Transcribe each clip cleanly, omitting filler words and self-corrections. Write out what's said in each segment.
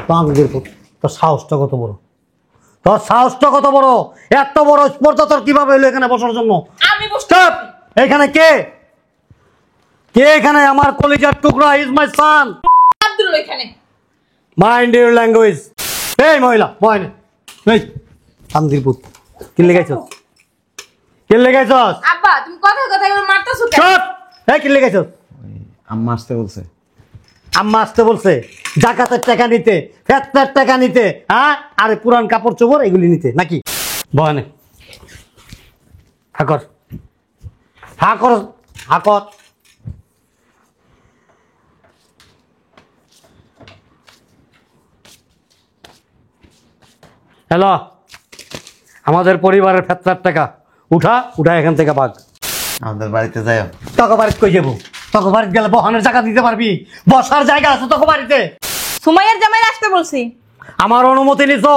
বান্ধবীর পুত, তোর সাহসটা কত বড়, তোর সাহসটা কত বড়, এত বড় স্পর্ধা তোর কিভাবে হলো এখানে বসার জন্য? আমি বসতে এখানে কে কে এখানে? আমার কলিজার টুকরা, ইজ মাই সান। আব্দুল এখানে। Mind your language. এই মহিলা বয়নে, এই বান্ধবীর পুত, কি লেগাইছস? কি লেগাইছস? আব্বা তুমি কথা কথা মারতাছো কেন? চুপ! এই কি লেগাইছস? আম্মা আসতে বলছে। আম্মা আসতে বলছে জাকাতের টাকা নিতে, ফেতরার টাকা নিতে, হ্যাঁ? আরে পুরান কাপড় চোপড় এগুলি নিতে নাকি? বয়নে হাকর, হাকর, হাকর। হ্যালো, আমাদের পরিবারের ফেতরার টাকা উঠা উঠা এখান থেকে ভাগ। আমাদের বাড়িতে যাই। তোকে বাড়িতে কই যাবো? তোকে বাড়িতে গেলে বহানের জায়গা দিতে পারবি? বসার জায়গা আছে তোকে বাড়িতে? সুমাইয়ার জামাই আসতে বলছি। আমার অনুমতি নিছো?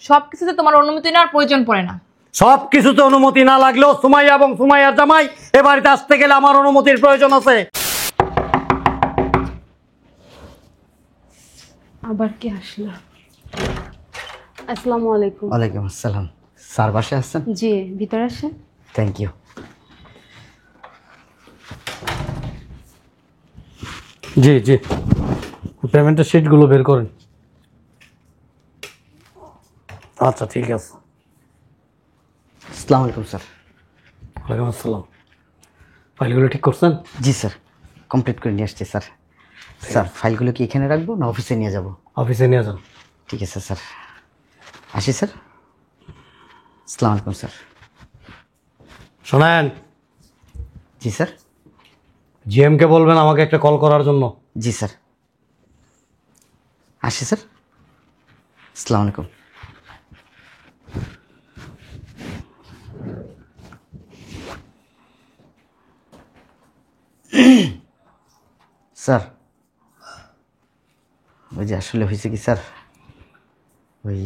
সবকিছুতে তোমার অনুমতি নেওয়ার প্রয়োজন পড়ে না। সব কিছুতে অনুমতি না লাগলেও সুমাইয়া এবং সুমাইয়ার জামাই এ বাড়িতে আসতে গেলে আমার অনুমতির প্রয়োজন আছে। আবার কি আসলো? আসসালামু আলাইকুম। ওয়ালাইকুম আসসালাম। স্যার বাসায় আসছেন? জি, ভিতরে আসেন। Thank you. জি জি, পেমেন্টের শিটগুলো বের করেন। আচ্ছা ঠিক আছে। আসসালামু আলাইকুম স্যার। ওয়ালাইকুম আসসালাম। ফাইলগুলো ঠিক করছেন? জি স্যার, কমপ্লিট করে নিয়ে আসছি স্যার। স্যার ফাইলগুলো কি এখানে রাখবো না অফিসে নিয়ে যাব? অফিসে নিয়ে যান। ঠিক আছে স্যার, আসি স্যার। আসসালামু আলাইকুম স্যার। শোনেন, জি স্যার। জিএমকে বলবেন আমাকে একটা কল করার জন্য। জি স্যার, আসি স্যার। আসসালামু আলাইকুম। স্যার ওই যে আসলে হয়েছে কি স্যার, ওই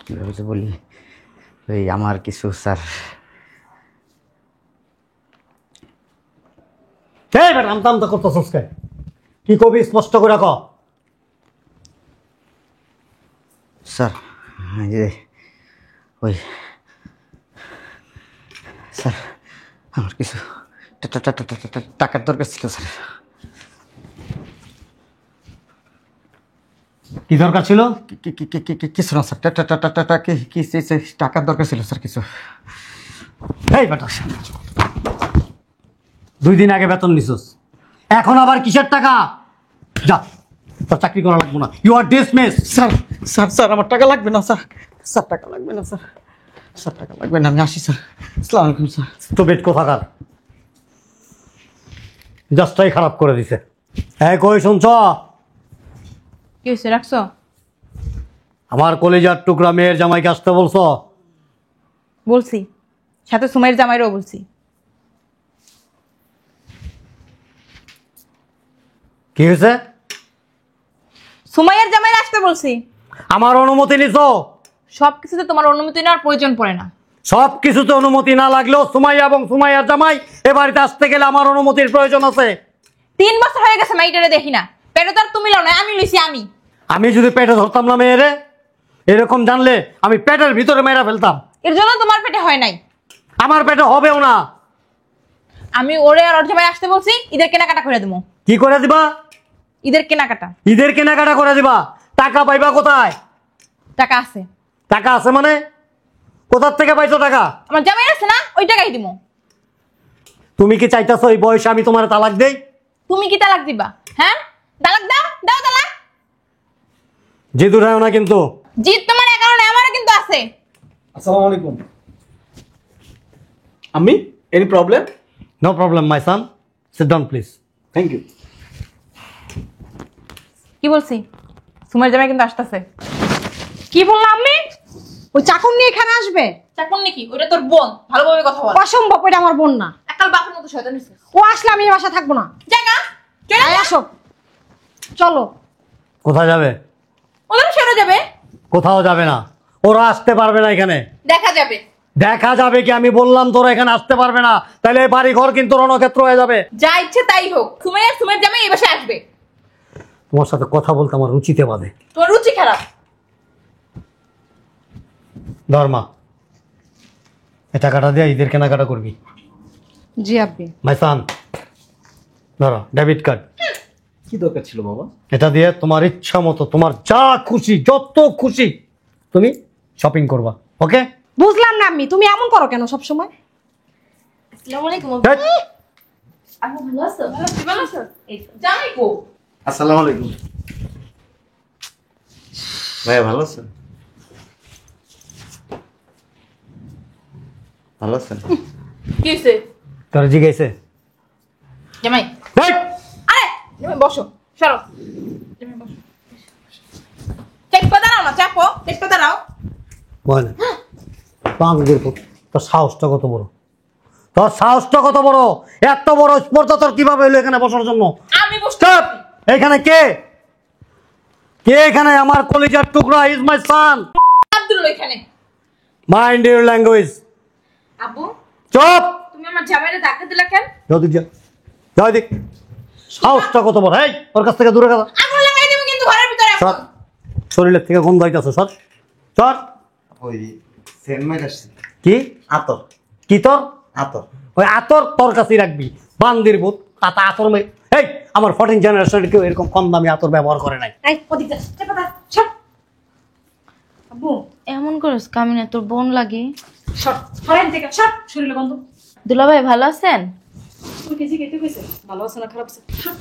কীভাবে যে বলি, ওই আমার কিছু স্যার। এই বেটা আমতা আমতা করতেছস কে? কি কবি স্পষ্ট করে ক। স্যার এই যে ওই স্যার আমার কিছু টাকার দরকার ছিল স্যার। কি দরকার ছিল? কিছু না স্যার, টাকার দরকার ছিল স্যার কিছু। এই বেটা, 2 দিন আগে বেতন নিছস, এখন আবার কিসের টাকা? যা, তোর চাকরি করা লাগবে না, you are dismiss. Sir sir sir আমার টাকা লাগবে না স্যার। স্যার টাকা লাগবে না স্যার। স্যার টাকা লাগবে না, আমি আসি স্যার। আসসালামু আলাইকুম স্যার। তো বেট কোথাকার, জাস্টটাই খারাপ করে দিছে। হ্যাঁ কই শুনছ? কি হয়েছে রাখছো? আমার কলিজার টুকরা মেয়ের জামাইকে আসতে বলছো? বলছি, সাথে সুমাইয়ের জামাইরও বলছি। কি হয়েছে? সুমাইয়ার জামাইরা আসতে বলছি। আমার অনুমতি নিছো? সবকিছুতে তোমার অনুমতি নেওয়ার প্রয়োজন পড়ে না। সব কিছুতে অনুমতি না লাগলেও সুমাইয়া এবং সুমাইয়ার জামাই এ বাড়িতে আসতে গেলে আমার অনুমতির প্রয়োজন আছে। 3 বছর হয়ে গেছে মাইটারে দেখি না। পেটে তো আর তুমি লাও না, আমি লইছি। আমি যদি পেটে ধরতাম না মেয়েরে, এরকম জানলে আমি পেটের ভিতরে মেয়েরা ফেলতাম। এর জন্য তোমার পেটে হয় নাই। আমার পেটে হবেও না। আমি ওরে আর ওর জামাই আসতে বলছি, ঈদের কেনাকাটা করে দেবো। কি করে দিবা? ঈদের কেনাকাটা। ঈদের কেনাকাটা করে দিবা? টাকা পাইবা কোথায়? টাকা আছে। টাকা আছে মানে? কোথার থেকে পাইছো টাকা? আমার জামাই আছে না, ওই টাকাই দিব। তুমি কি চাইতেছো এই বয়সে আমি তোমার তালাক দেই? তুমি কি তালাক দিবা? হ্যাঁ, তালাক দাও, দাও তালাক। জিদ উঠাও না কিন্তু। জিদ তোমার কারণে, আমারও কিন্তু আছে। আসসালামু আলাইকুম। আম্মি, any problem? No problem my son, sit down please. Thank you. কি বলছি? সুমাইয়ের জামাই কিন্তু আসতেছে। কি বললাম আমি? ওই চাকর নিয়ে এখানে আসবে? চাকর নাকি? ওটা তোর বোন, ভালোভাবে কথা বল। অসম্ভব, ওইটা আমার বোন না। একাল বাপের মতো শয়তান হইছে। ও আসলে আমি এই বাসা থাকবো না। জায়গা চলে আয় আসো, চলো। কোথায় যাবে? ওদের সরে যাবে। কোথাও যাবে না, ওরা আসতে পারবে না এখানে। দেখা যাবে। দেখা যাবে কি? আমি বললাম তোরা এখানে আসতে পারবে না, তাহলে বাড়ি ঘর কিন্তু রণক্ষেত্র হয়ে যাবে। যা ইচ্ছে তাই হোক, সুমাইয়ের জামাই এই বাসায় আসবে। তোমার সাথে কথা বলতে আমার রুচিতে বাঁধে। তোমার রুচি খারাপ। ধর্মা, এই টাকাটা দিয়ে ঈদের কেনাকাটা করবি। জি আব্বি। মাই সান, ধরো ডেবিট কার্ড। কি দরকার ছিল বাবা? এটা দিয়ে তোমার ইচ্ছা মতো তোমার যা খুশি, যত খুশি তুমি শপিং করবা। ওকে? বুঝলাম না আম্মি, তুমি এমন করো কেন সব সময়? আসসালামু আলাইকুম। ধ্যাৎ। আপু ভালো আছো? ভালো আছো? এই জামাই কো? আসসালামু আলাইকুম। ভাইয়া ভালো আছেন? ভালো আছেন? কি হইছে? তোর জিজ্ঞাসে জামাই, ধ্যাৎ। আরে জামাই বসো, সরো। জামাই বসো। চেপে দাঁড়াও না, চাপো, চেপে দাঁড়াও। বল বাংলাদেশের পুত, তোর সাহসটা কত বড়, তোর সাহসটা কত বড়, এত বড় স্পর্ধা তোর কিভাবে হলো এখানে বসার জন্য? আমি বসতে স্টপ! এখানে কে কে এখানে? আমার কলিজার টুকরা, ইজ মাই সান। আব্দুল এখানে। Mind your language. আব্বু, চুপ! তুমি আমার জামাইরে ধাক্কা দিলা কেন? যাও দিক, যা যাও দিক। সাহসটা কত বড়! এই ওর কাছ থেকে দূরে গেল। আগুন লাগাই দেব কিন্তু ঘরের ভিতরে সর, এখন। শরীরের থেকে গন্ধ হইতাছে। সর সর। ওই সেনমাইট আসছে। কি আতর কি তোর? আতর। ওই আতর তোর কাছেই রাখবি, বান্দির ভূত। তাতা আতর মেয়ে। এই আমার 14 জেনারেশনের কেউ এরকম কম দামি আতর ব্যবহার করে নাই। এই ওদিক যা, চেপে দাঁড়া, সর। আব্বু এমন করিস কামিনা, তোর বোন লাগে। সর, সরেন থেকে সর, শরীরে গন্ধ। দুলাভাই ভালো আছেন? তুমি কিছু খেতে কইছে? ভালো আছে না খারাপ আছে? সর।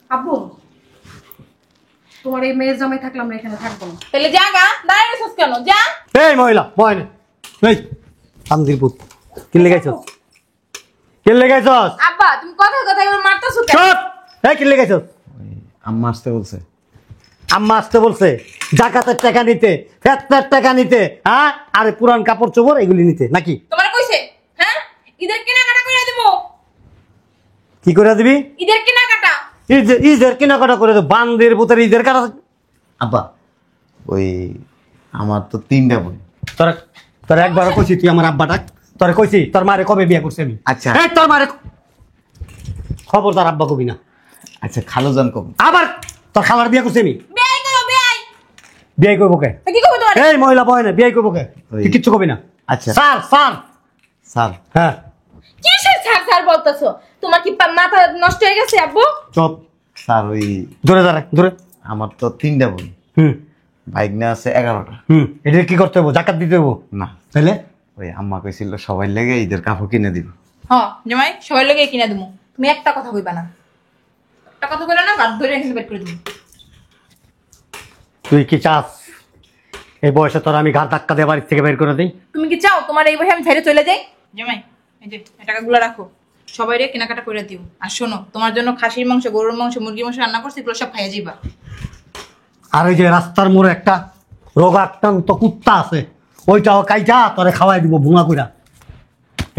আব্বু, তোমার এই মেয়ের জামাই থাকলাম না, এখানে থাকবো না। তাহলে যা গা, দাঁড়ায় রইছিস কেন? যা। এই মহিলা বয় না। এই বান্দির ভূত, কি লেগাইছস? কি লেগাইছস? আব্বা তুমি কথা কথা এবার মারতাছো কেন? চুপ! এই কি লেগাইছস? আম্মা আসতে বলছে। আম্মা আসতে বলছে জাকাতের টাকা নিতে, ফেতরার টাকা নিতে, হ্যাঁ? আরে পুরান কাপড় চোপড় এগুলি নিতে নাকি? তোমার কইছে? হ্যাঁ? ঈদের কেনাকাটা কইরা দিব। কি করে দিবি? ঈদের কেনাকাটা। ঈদের কেনাকাটা করে দেবো। বান্দির ভূতের ঈদের কাটা। আব্বা, ওই আমার তো 3টা বোন। তোর তোর একবারও কইছি তুই আমার আব্বা ডাক। তোর কইছি তোর মারে কবে বিয়ে করছি আমি? আচ্ছা। এই তোর মারে খবরদার আব্বা কবি না। আচ্ছা, খালুজান কবে? আবার তোর খালার বিয়ে করছি আমি। বিয়াই করো বিয়াই। বিয়ে করবো কে? কি কইবো তোমার? এই মহিলা বয় না, বিয়ে করবো কে? ওই- তুই কিচ্ছু কবি না। আচ্ছা। Sir sir. স্যার। হ্যাঁ কিসের ছাড় ছাড় বলতাছো? তোমার কি মাথা নষ্ট হয়ে গেছে আব্বু? চুপ। স্যার ওই দূরে দাঁড়া দূরে। আমার তো 3টা বোন। হুম বাইক না আছে 11টা। এটা কি করতে হবো? জাকাত দিতে হবো না, তাহলে? ওই আম্মা কইছিল সবাই লেগে ঈদের কাপড় কিনে দিব। হ্যাঁ জামাই, সবাই লোকে কিনা দিমু। তুমি একটা কথা কইবা না। একটা কথা কইলা না, গাদ ধরে এখানে বের করে দিমু। তুই কি চাস এই বয়সে তোর আমি ঘাট ধাক্কা দিয়ে বাড়ির থেকে বের করে দিই? তুমি কি চাও তোমার এই বসে আমি ছেড়ে চলে যাই? জামাই, এই যে এই টাকাগুলো রাখো, সবাই রে কেনাকাটা করে দিও। আর শোনো, তোমার জন্য খাসির মাংস, গরুর মাংস, মুরগির মাংস রান্না করছি, এগুলো সব খাইয়া যাইবা। আর ওই যে রাস্তার মোড়ে একটা রোগাক্রান্ত কুত্তা আছে, ওইটাও কাইটা তোরে খাওয়াই দিব ভুঙা কইরা।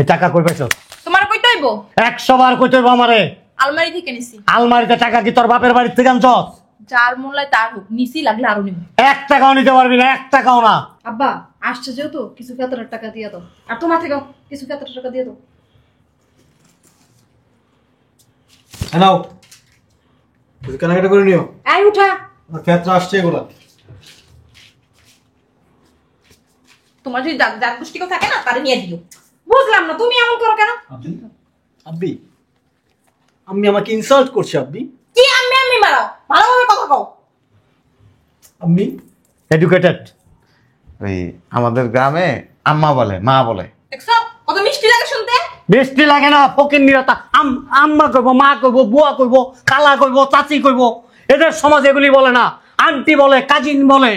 এই টাকা কই পাইছ? তোমার কইতে হইব? 100 বার কইতে হইব আমারে। আলমারি থেকে নিছি। আলমারিতে টাকা কি তোর বাপের বাড়ির থেকে আনছস? যার মূল্যায় তার হোক, নিছি, লাগলে আরো নিব। 1 টাকাও নিতে পারবি না, 1 টাকাও না। আব্বা আসছে যেহেতু কিছু ফেতরের টাকা দিয়ে দাও, আর তোমার থেকেও কিছু ফেতরের টাকা দিয়ে দাও। নাও, তুমি কেনাকাটা করে নিও। এই উঠা। ফেতরা আসছে এগুলা। তোমার যদি জাত গোষ্ঠী কেউ থাকে না, তারে নিয়ে দিও। বুঝলাম না তুমি এমন করো কেন? আব্বি, আমি আমাকে ইনসাল্ট করছে আব্বি। কি আমি মারাও? ভালোভাবে কথা কও। আম্মি এডুকেটেড। ওই আমাদের গ্রামে আম্মা বলে, মা বলে। দেখছো কত মিষ্টি লাগে শুনতে? বৃষ্টি লাগে না, ফকির নিরতা। আম্মা কইব, মা কইব, বুয়া কইব, খালা কইব, চাচি কইব। এদের সমাজ এগুলি বলে না। আন্টি বলে, কাজিন বলে।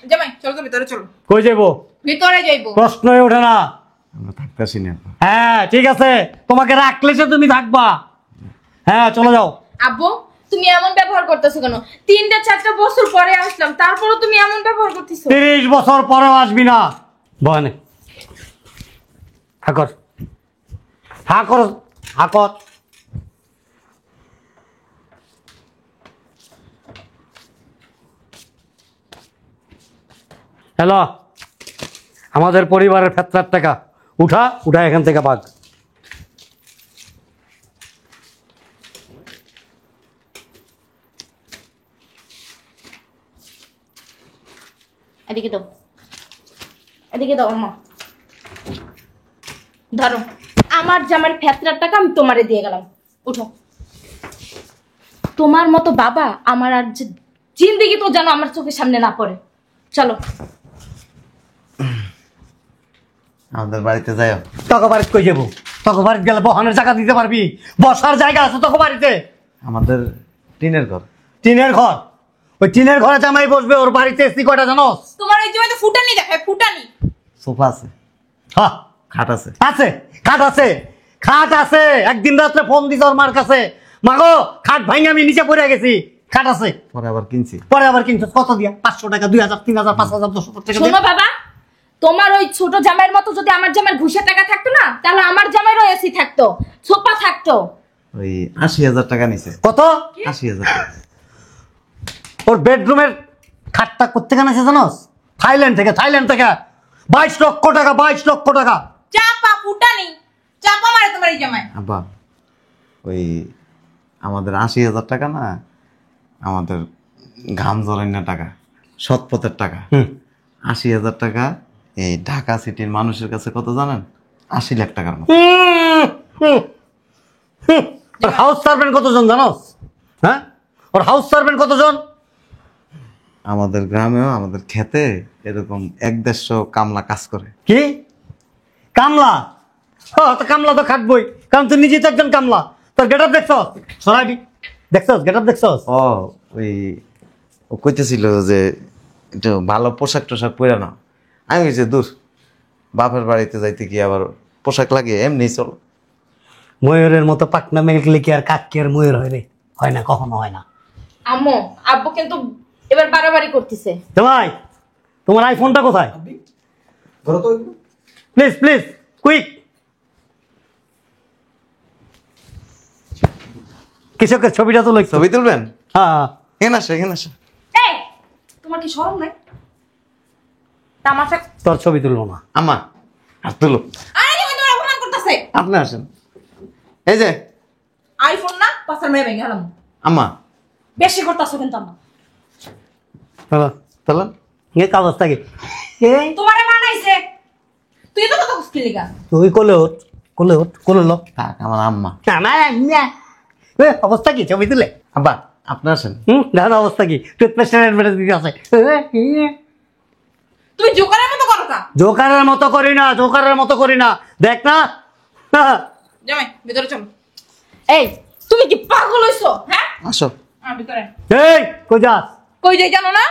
জামাই চলো তো ভিতরে চলো। কই যাইব? ভিতরে যাইবো। প্রশ্নই ওঠে না। আমরা থাকতেছি না। হ্যাঁ ঠিক আছে, তোমাকে রাখলে সে তুমি থাকবা। হ্যাঁ চলে যাও। আব্বু তুমি এমন ব্যবহার করতেছো কেন? 3-4 বছর পরে আসলাম, তারপরও তুমি এমন ব্যবহার করতেছো। 30 বছর পরেও আসবি না। বনে হাকর হাকর হাকর। হ্যালো, আমাদের পরিবারের ফেতরার টাকা উঠা এখান থেকে ভাগ। এদিকে দাও, এদিকে দাও আম্মা। ধরো, আমার জামার ফেতরার টাকা আমি তোমারে দিয়ে গেলাম। উঠো। তোমার মতো বাবা আমার আর জিন্দেগি তো যেন আমার চোখের সামনে না পড়ে। চলো। আমাদের বাড়িতে যাও। তোকে বাড়িতে কই যাবো? তোকে বাড়িতে গেলে বহানের জায়গা দিতে পারবি? বসার জায়গা আছে তোকে বাড়িতে? আমাদের টিনের ঘর। টিনের ঘর? ওই টিনের ঘরে জামাই বসবে, ওর বাড়িতে এসি কয়টা জানোস? তোমার এই জমিতে ফুটানি দেখায়, ফুটানি। সোফা আছে, হ্যাঁ খাট আছে। আছে, খাট আছে, খাট আছে। একদিন রাত্রে ফোন দিছ ওর মার কাছে, মাগো খাট ভাঙে আমি নিচে পড়ে গেছি, খাট আছে। পরে আবার কিনছি। পরে আবার কিনছো কত দিয়া? 500 টাকা, 2000, 3000, 5000, 10,000 টাকা শোনো দিয়ে। বাবা, তোমার ওই ছোট জামাইয়ের মতো যদি আমার জামাইয়ের ঘুষের টাকা থাকতো না, তাহলে আমার জামাইয়েরও এসি থাকতো, সোফা থাকতো। ওই 80,000 টাকা নিছে। কত? 80,000 টাকা। ওর বেডরুমের খাটটা করতে কেন আছে জানোস? থাইল্যান্ড থেকে, থাইল্যান্ড থেকে 22 লক্ষ টাকা, 22 লক্ষ টাকা। চাপা ফুটানি, চাপা মারে তোমার এই জামাই। আব্বা, ওই আমাদের 80,000 টাকা না, আমাদের ঘাম জলাইনা টাকা, সৎপথের টাকা। 80,000 টাকা এই ঢাকা সিটির মানুষের কাছে কত জানেন? 80 লাখ টাকার মতো। ওর হাউস সার্ভেন্ট কতজন জানোস? হ্যাঁ, ওর হাউস সার্ভেন্ট কতজন? আমাদের গ্রামেও আমাদের খেতে এরকম 1-150 কামলা কাজ করে। কি কামলা? তো কামলা তো খাটবই, কারণ তুই নিজে তো একজন কামলা। তোর গেট আপ দেখছস? সরাইবি দেখছস? গেট আপ দেখছস? ও ওই ও কইতেছিল যে একটু ভালো পোশাক টোশাক পরে না। আমি বলছি দূর, বাপের বাড়িতে যাইতে কি আবার পোশাক লাগে, এমনি চল। ময়ূরের মতো পাকনা মেঘলে কি আর কাক কি আর ময়ূর হয় রে? হয় না, কখনো হয় না। আম্মু, আব্বু কিন্তু এবার বাড়াবাড়ি করতেছে। জামাই, তোমার আইফোনটা কোথায়? আব্বি ধরো তো এগুলো। Please please, quick. কৃষকের ছবিটা তো লিখছো? ছবি তুলবেন? হ্যাঁ। এখানে আসো, এখানে আসো। এই তোমার কি শরম নাই? তামাশা। তোর ছবি তুলবো না। আম্মা হাত তুলো। আরে তুমি তোমার অপমান করতেছে। আপনি আসেন। এই যে আইফোন না, পাঁচটার মেয়ে ভেঙে গেলাম। আম্মা বেশি করতেছো কিন্তু আমার। চলো চলেন। এ কাগজটা কি? তোমারে মানাইছে। তুই তো কথা কুস্তি লিগা। তুই কোলে ওঠ, কোলে ওঠ, কোলে লো। থাক, আমার আম্মা। অবস্থা কি ছবি তুলে? আব্বা আপনি আসেন। দেখেন অবস্থা কি, টুথপেস্টের অ্যাডভার্টাইজ দিতে আছে। তুই জোকারের মতো করো কা? জোকারের মতো করি না, জোকারের মতো করি না, দেখ না। জামাই ভিতরে চলো। এই তুমি কি পাগল হইছো? হ্যাঁ, আসো। ভিতরে। এই কই যাস? কই যাই জানো না?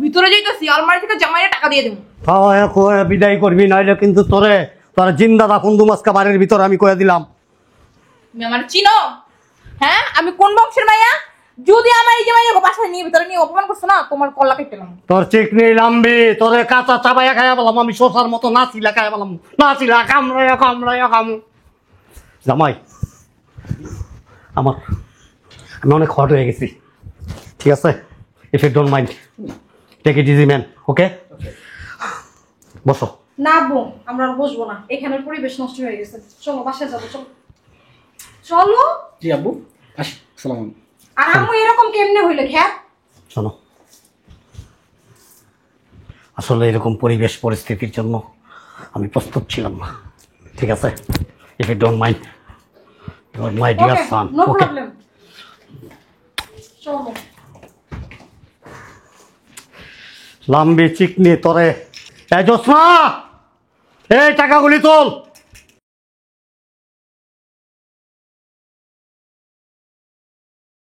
ভিতরে যাইতেছি, আলমারি থেকে জামাইরে টাকা দিয়ে দেবো। বিদায় করবি, নইলে কিন্তু তোরে তোরা জিন্দা দা কুন্দু মাস্কা বাড়ির ভিতরে আমি কয়ে দিলাম। তুমি আমার চিনো? হ্যাঁ, আমি কোন বংশের মাইয়া? যদি আমার এই জামাইরে বাসায় নিয়ে ভিতরে নিয়ে অপমান করছো না, তোমার কল্লা কেটে দিলাম। তোর চিকনি লাম্বি, তোরে কাঁচা চাবাইয়া খাইয়া বললাম, আমি শোষার মতো নাচিলা খাইয়া বললাম, নাচিলা কামড়াইয়া কামড়াইয়া কাম। জামাই আমার, আমি অনেক হট হয়ে গেছি, ঠিক আছে? If you don't mind, take it easy man, okay? বসো। না বোন, আমরা আর বসবো না, এখানের পরিবেশ নষ্ট হয়ে গেছে। চলো বাসায় যাবো, চলো চলো। জি আব্বু, আসি। আসসালামু আলাইকুম। আর আম্মু এরকম কেমনে হইলো খ্যাত? শোনো, আসলে এরকম পরিবেশ পরিস্থিতির জন্য আমি প্রস্তুত ছিলাম না, ঠিক আছে? If you don't mind, you are my dear son, no okay? Problem. চলো। লাম্বি চিকনি তোরে। এই জোসনা, এই টাকাগুলি তোল।